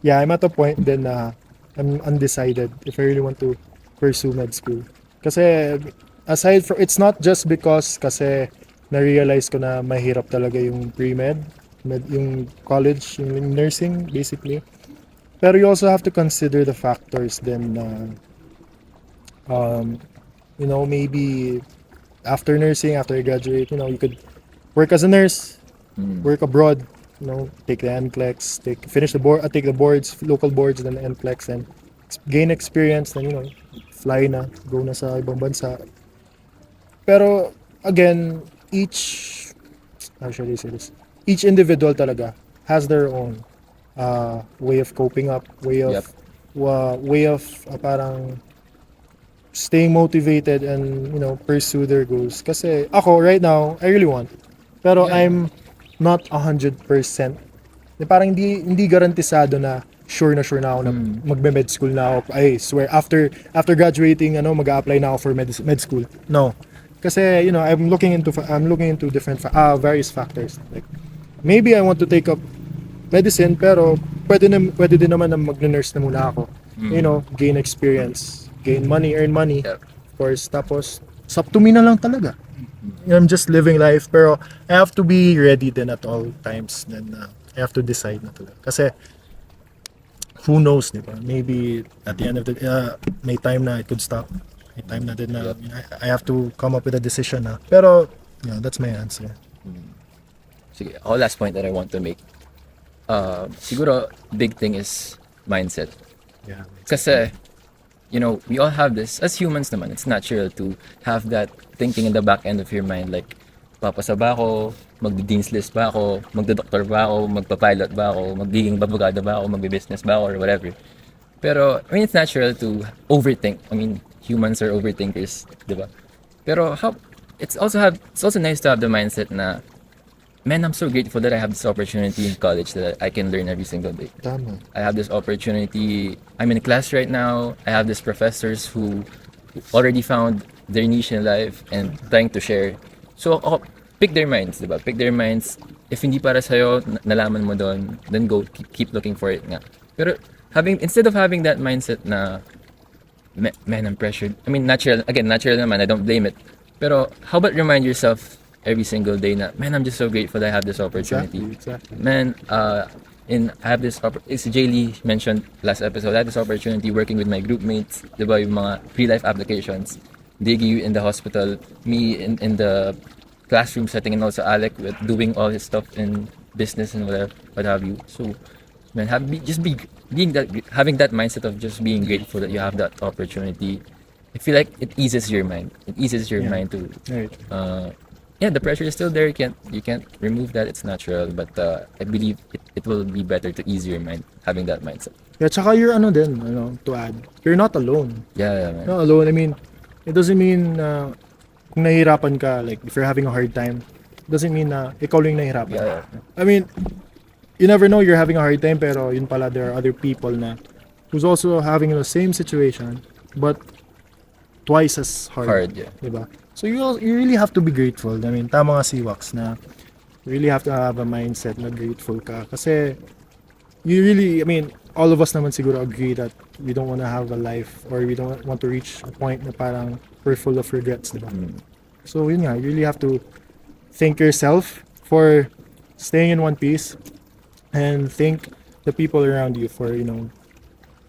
I'm at a point then na I'm undecided if I really want to pursue med school. Kasi aside from, it's not just because kasi na-realize ko na mahirap talaga yung pre-med, yung college, yung nursing basically. Pero you also have to consider the factors then na maybe after nursing, after you graduate, you could work as a nurse, work abroad, take the NCLEX, finish the board, take the boards, local boards, then the NCLEX, and gain experience, then fly na, go na sa ibang bansa. Pero again, each individual talaga has their own way of coping up, way of Yep. way of parang staying motivated and pursue their goals. Kasi ako right now, I really want. Pero I'm not 100%. Parang hindi garantisado na sure na ako na magbe-med school na ako. I swear after graduating mag-a-apply na ako for med school. No. Kasi I'm looking into different various factors. Like maybe I want to take up medicine pero pwede din naman na mag-nurse na muna ako. Gain experience, gain money, earn money. Yep. Of course, tapos it's up to me na lang talaga. I'm just living life pero I have to be ready then at all times. Then I have to decide na talaga. Kasi who knows, di ba? Maybe at the end of the may time na it could stop. May time na din na I have to come up with a decision na. Pero that's my answer. Sige, ako last point that I want to make. Siguro big thing is mindset. Yeah. Kasi, we all have this, as humans naman, it's natural to have that thinking in the back end of your mind, like, papasa ba ako, magdi-dean's list ba ako, magdo-doctor ba ako, magpa-pilot ba ako, magiging abogado ba ako, magbi-business ba ako, or whatever. Pero, it's natural to overthink. Humans are overthinkers, di ba? Pero, it's also nice to have the mindset na, man, I'm so grateful that I have this opportunity in college that I can learn every single day. Tama. I have this opportunity. I'm in a class right now. I have these professors who already found their niche in life and trying to share. So, pick their minds, diba? Pick their minds. If hindi para sa'yo, nalaman mo doon, then go, keep looking for it nga. Pero, instead of having that mindset na, man, I'm pressured. Natural naman, I don't blame it. Pero, how about remind yourself every single day na, man, I'm just so grateful that I have this opportunity. Exactly. Man, I have this it's Jay Lee mentioned last episode, I have this opportunity working with my group mates, diba, yung mga real-life applications. Diggy in the hospital, me in the classroom setting, and also Alec with doing all his stuff in business and what have you. So, man, having that mindset of just being grateful that you have that opportunity. I feel like it eases your mind. It eases your mind to Right. the pressure is still there. You can't remove that. It's natural, but I believe it will be better to ease your mind having that mindset. Yeah, tsaka you're to add, you're not alone. Yeah, man. Not alone. It doesn't mean kung nahihirapan ka, like if you're having a hard time, it doesn't mean na ikaw lang yung nahihirapan. Yeah. You never know you're having a hard time pero yun pala there are other people na who's also having the same situation but twice as hard. Yeah. Diba? So you really have to be grateful. Tama nga si Wax na you really have to have a mindset na grateful ka. Kasi you really, all of us naman siguro agree that we don't want to have a life or we don't want to reach a point na parang we're full of regrets, diba? So yun nga, you really have to thank yourself for staying in one piece and thank the people around you for,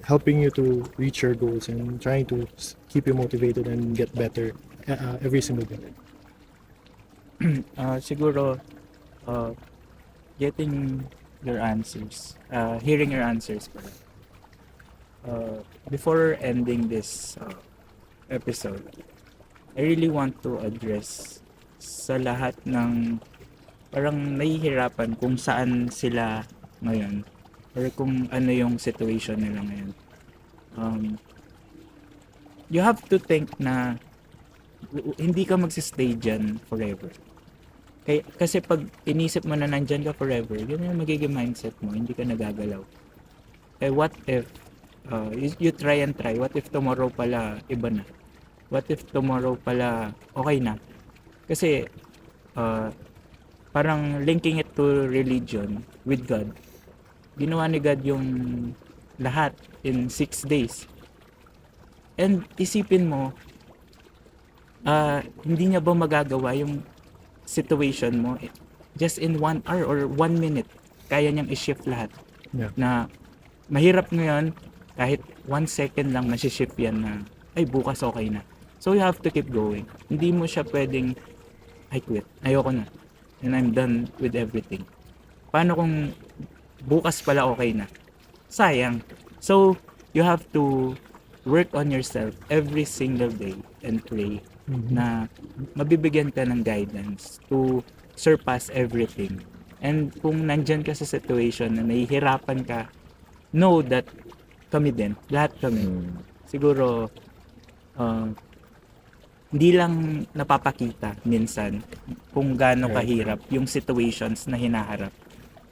helping you to reach your goals and trying to keep you motivated and get better every single day. Siguro getting your answers, hearing your answers pala. Before ending this episode, I really want to address sa lahat ng parang nahihirapan kung saan sila ngayon or kung ano yung situation nila ngayon. You have to think na hindi ka magsistay dyan forever. Kasi pag inisip mo na nandyan ka forever, yun yung magiging mindset mo, hindi ka nagagalaw. What if you try and try, what if tomorrow pala iba na? What if tomorrow pala okay na? Kasi parang linking it to religion with God. Ginawa ni God yung lahat in 6 days. And isipin mo, hindi niya ba magagawa yung situation mo just in 1 hour or 1 minute? Kaya niyang i-shift lahat. Yeah. Na mahirap ngayon, kahit 1 second lang nasi-shift yan na, ay bukas okay na. So you have to keep going. Hindi mo siya pwedeng, I quit, ayoko na. And I'm done with everything. Paano kung bukas pala okay na? Sayang. So you have to work on yourself every single day and pray na mabibigyan ka ng guidance to surpass everything. And kung nandyan ka sa situation na nahihirapan ka, know that kami din, lahat kami. Siguro, hindi lang napapakita minsan kung gaano kahirap yung situations na hinaharap.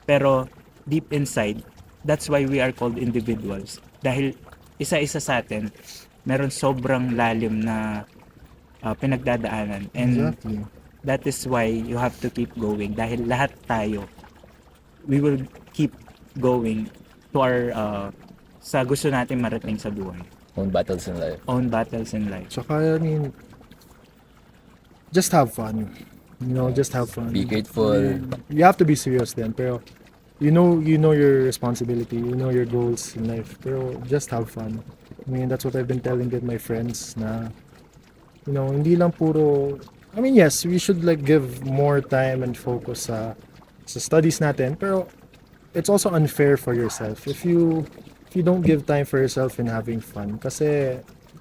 Pero deep inside, that's why we are called individuals. Dahil isa-isa sa atin, meron sobrang lalim na pinagdadaanan. And Exactly. that is why you have to keep going. Dahil lahat tayo, we will keep going to our, sa gusto natin marating sa buhay. Own battles in life. Own battles in life. Tsaka, I mean, just have fun. You know, just have fun. Be grateful. You have to be serious then, pero you know your responsibility, you know your goals in life, pero just have fun. I mean, that's what I've been telling with my friends na, you know, hindi lang puro, I mean, yes, we should like give more time and focus sa studies natin, pero it's also unfair for yourself if you don't give time for yourself in having fun. Kasi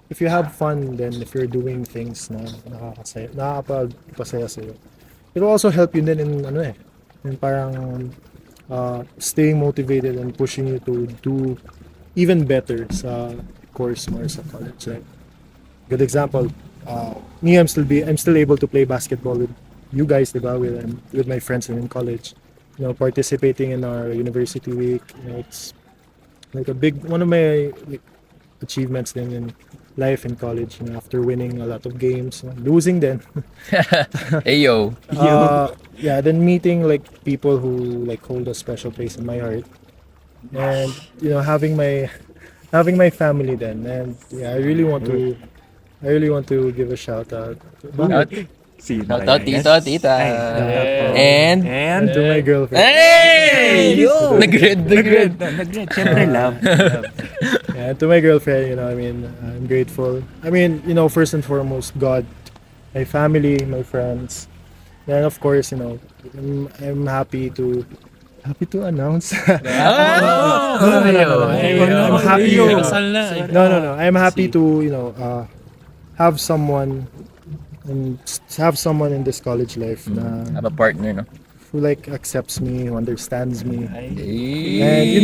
if you have fun, then if you're doing things na nakakapagpasaya sa'yo, it will also help you then in in parang staying motivated and pushing you to do even better sa course or sa college. Like, good example, me, I'm still able to play basketball with you guys, diba? With my friends in college. You know, participating in our university week. You know, it's like one of my like, achievements then in life in college. You know, after winning a lot of games, losing then. Ayo. Yeah, then meeting like people who like hold a special place in my heart, and you know, having my family then, and yeah, I really want to give a shout out. Sino Shout kaya out, yan? tito, tita. And And To my girlfriend. hey! Nag-red. nag-red. Siyempre, love. Yeah, to my girlfriend, you know, I mean, I'm grateful. I mean, you know, first and foremost, God, my family, my friends, and of course, you know, I'm happy to announce. No. I'm happy. Kasal na eh. No. I'm happy to, you know, have someone in this college life na Have a partner, no? who like accepts me, who understands me, Hey. and you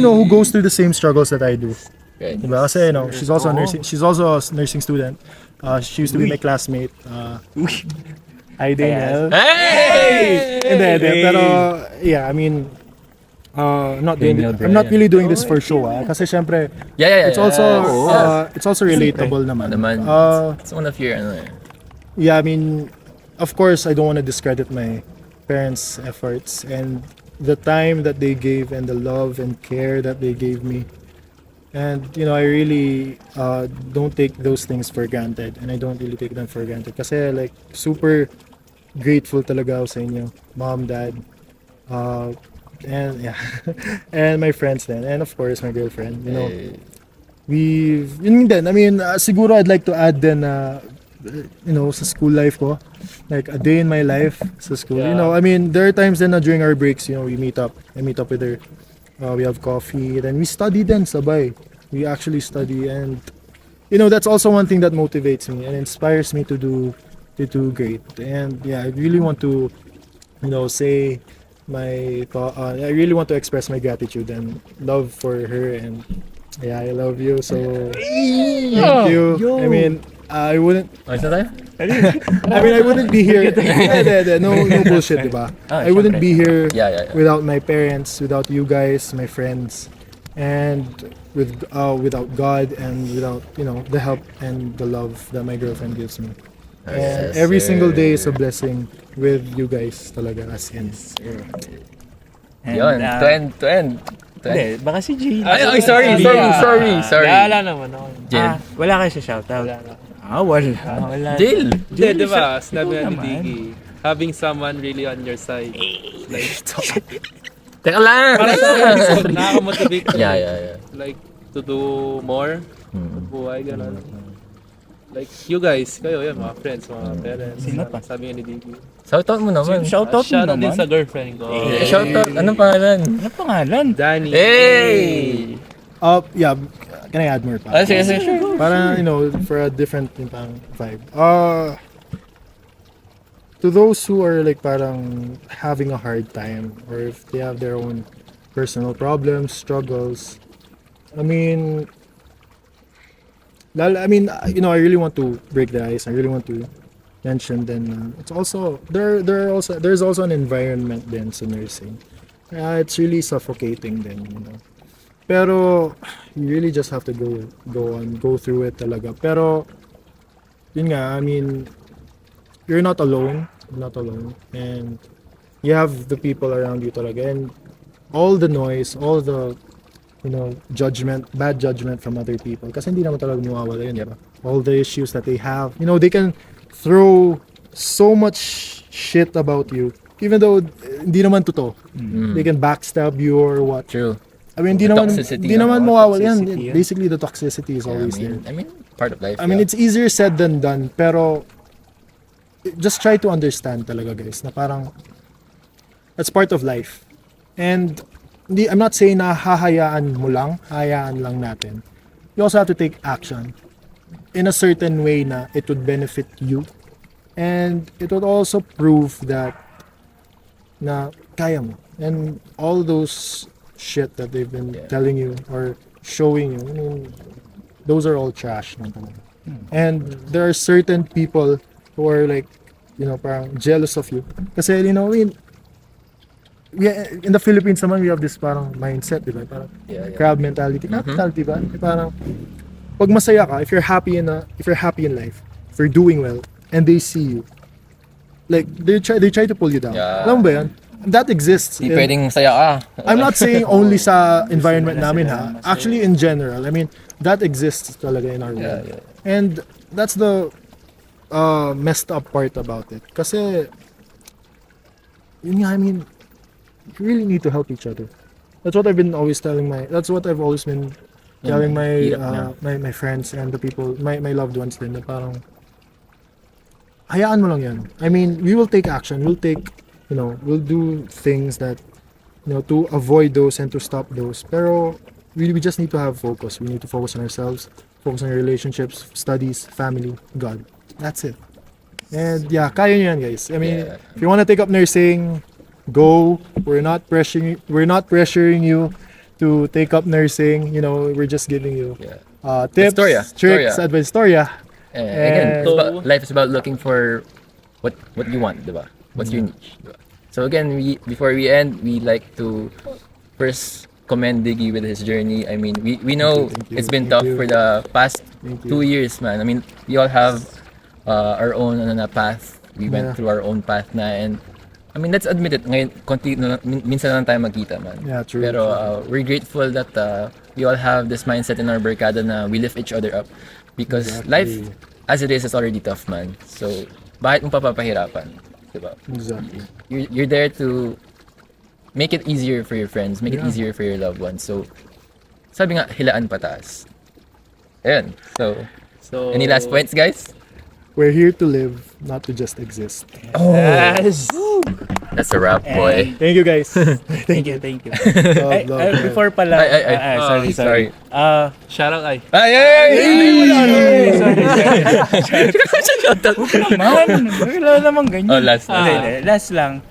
know who goes through the same struggles that I do. Good. Diba? Kasi, you know, she's also a nursing student. She used to be my classmate. Hi, Daniel. Hey! Hindi. Pero, yeah, I mean, I'm not really doing this for show, kasi syempre, Yeah. it's also relatable naman. It's one of your, Yeah, I mean, of course, I don't want to discredit my parents' efforts and the time that they gave and the love and care that they gave me. And, you know, I really don't take those things for granted. And I don't really take them for granted. Kasi, like, super grateful talaga ako sa inyo. Mom, Dad, and, yeah. And my friends then. And, of course, my girlfriend. You know, yun din. I mean, siguro I'd like to add then, you know, sa school life ko, like a day in my life sa school. You know, I mean, there are times then na during our breaks, you know, I meet up with her. We have coffee, then we study then sabay. We actually study, and you know, that's also one thing that motivates me and inspires me to do great. And yeah, I really want to, you know, say I really want to express my gratitude and love for her, and yeah, I love you, so thank you. I mean, I wouldn't Ayos na tayo? I wouldn't be here. No bullshit, diba? I wouldn't be here Yeah. without my parents, without you guys, my friends, and without God, and without, you know, the help and the love that my girlfriend gives me. And Yes, every sir. single day is a blessing with you guys talaga, as in. Yun, to end. Hindi, baka si Jay. Ay, sorry. Wala naman ako. Jill. Wala kayo sa shoutout. Wala na. Wala. Jill. Hindi, di ba? Sinabi nga ni naman. Diggy, having someone really on your side. Like, Teka lang. para sa akin, nakaka-motivate ka. Yeah. Like, to do more. Buhay, gano'n. Like, you guys, kayo, yan, mga friends, mga parents. Sino pa? Sabi nga ni Diggy. Shoutout mo naman. Shoutout mo Shoutout din naman. sa girlfriend ko. Shoutout. Anong pangalan? Ano pangalan? Danny. Hey! Yeah, can I add more pa? Sige, sure. Para, you know, for a different yung parang vibe. To those who are like parang having a hard time, or if they have their own personal problems, struggles, I mean, I really want to break the ice. I really want to mention then it's also there's also an environment then sa nursing. It's really suffocating then, Pero you really just have to go through it talaga. Pero yun nga, I mean, you're not alone. You're not alone. And you have the people around you talaga. And all the noise, all the bad judgment from other people. Kasi hindi naman talaga mawawala yun, diba? All the issues that they have. They can throw so much shit about you. Even though hindi naman totoo. They can backstab you or what. True. I mean, The toxicity hindi naman naman, mawawala yan. toxicity yan. Basically, the toxicity is Yeah, always there. I mean, part of life. I mean, it's easier said than done, pero just try to understand talaga, guys, na parang that's part of life. And I'm not saying na hayaan lang natin. You also have to take action in a certain way na it would benefit you. And it would also prove that na kaya mo. And all those shit that they've been telling you or showing you, I mean, those are all trash. And there are certain people who are like, parang jealous of you. Kasi, I mean, in the Philippines naman, we have this parang mindset, diba? Parang crowd mentality. Not mentality, ba? Parang, pag masaya ka, if you're happy in life, if you're doing well, and they see you, like, they try to pull you down. Yeah. Alam mo ba yan? That exists. Di pwedeng saya ka. I'm not saying only sa environment namin ha. Actually in general, I mean, that exists talaga in our world. Yeah. And that's the messed up part about it. Kasi, yun nga, I mean, you really need to help each other. That's what I've always been telling my friends and the people, my loved ones din, na parang, hayaan mo lang yan. I mean, we will take action. We'll do things that, to avoid those and to stop those. Pero we just need to have focus. We need to focus on ourselves, focus on our relationships, studies, family, God. That's it. And yeah, kaya nyo yan, guys. I mean, if you want to take up nursing, go. We're not pressuring you to take up nursing. We're just giving you tips, tricks, advice. Storya. Again, So- life is about looking for what you want, diba? What's your niche, diba? So again, before we end, we like to first commend Diggy with his journey. I mean, we know Thank you, it's been thank tough you. for the past Thank you. 2 years, man. I mean, we all have our own path. We went Yeah. through our own path na, and I mean, let's admit it. Ngayon, minsan lang tayo magkita, man. Yeah, true. Pero we're grateful that we all have this mindset in our barkada na we lift each other up. Because life, as it is already tough, man. So, bakit mo papapahirapan? Diba? Exactly. You're there to make it easier for your friends, make it Yeah. easier for your loved ones. So, sabi nga, hilaan pataas. Ayun. So, any last points, guys? We're here to live, not to just exist. Yes! That's a wrap, boy. Thank you, guys. Thank you. Love, love. Before pala, Ay, sorry. Shout out ay. Wala naman ganyan. Oh, last. Hindi. Last lang.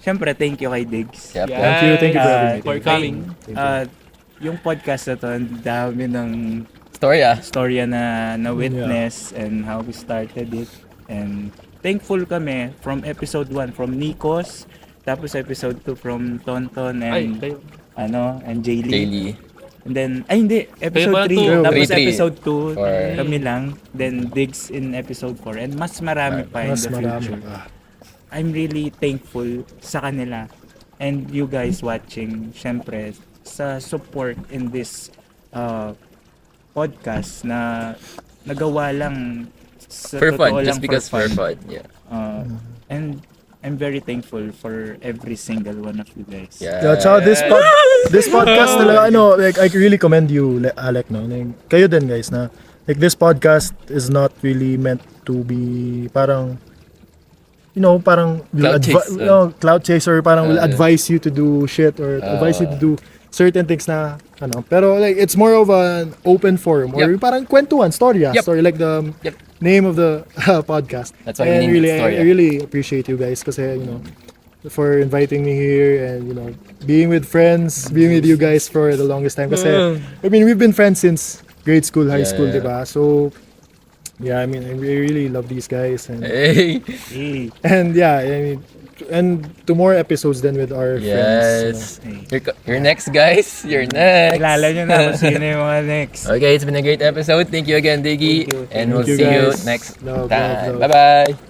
Siyempre, thank you kay Diggs. Yep. Thank you for having me. For coming. Yung podcast na to, ang dami ng Storya. storya na witness and how we started it. And thankful kami from episode 1 from Nikos, tapos episode 2 from Tonton Ay, and kayo. and Jaylee. Daily. And then hindi, Kayo episode pala 3, to. tapos 3. episode 2 Four. kami lang, then Diggs in episode 4 and mas marami pa in Mas the marami future. pa. I'm really thankful sa kanila and you guys watching, syempre sa support in this podcast na nagawa lang sa For totoo fun. lang Just because for fun. Yeah. And I'm very thankful for every single one of you guys. Yeah. Yeah, tsaka this podcast talaga, like, I really commend you, Alec, no? Like, kayo din, guys, na, like, this podcast is not really meant to be, parang, parang, cloud chase, or parang will advise you to do shit, or advise you to do certain things na, pero, like, it's more of an open forum, or Yep. parang kwentuhan, storya, Yep. story, like the name of the podcast. That's why we And named it really, Storya. I really appreciate you guys, kasi, for inviting me here, and being with friends, being with you guys for the longest time. Kasi I mean, we've been friends since grade school, high Yeah, school, yeah. diba? So yeah, I mean, I really love these guys, and Hey! Eh, yeah, I mean, and to more episodes than with our friends. Yes. You're next, guys. You're next. kilala nyo na kung sino yung mga next. Okay, it's been a great episode. Thank you again, Diggy. Thank you. And we'll Thank you, see you guys. next Love, love, time. love. Bye-bye.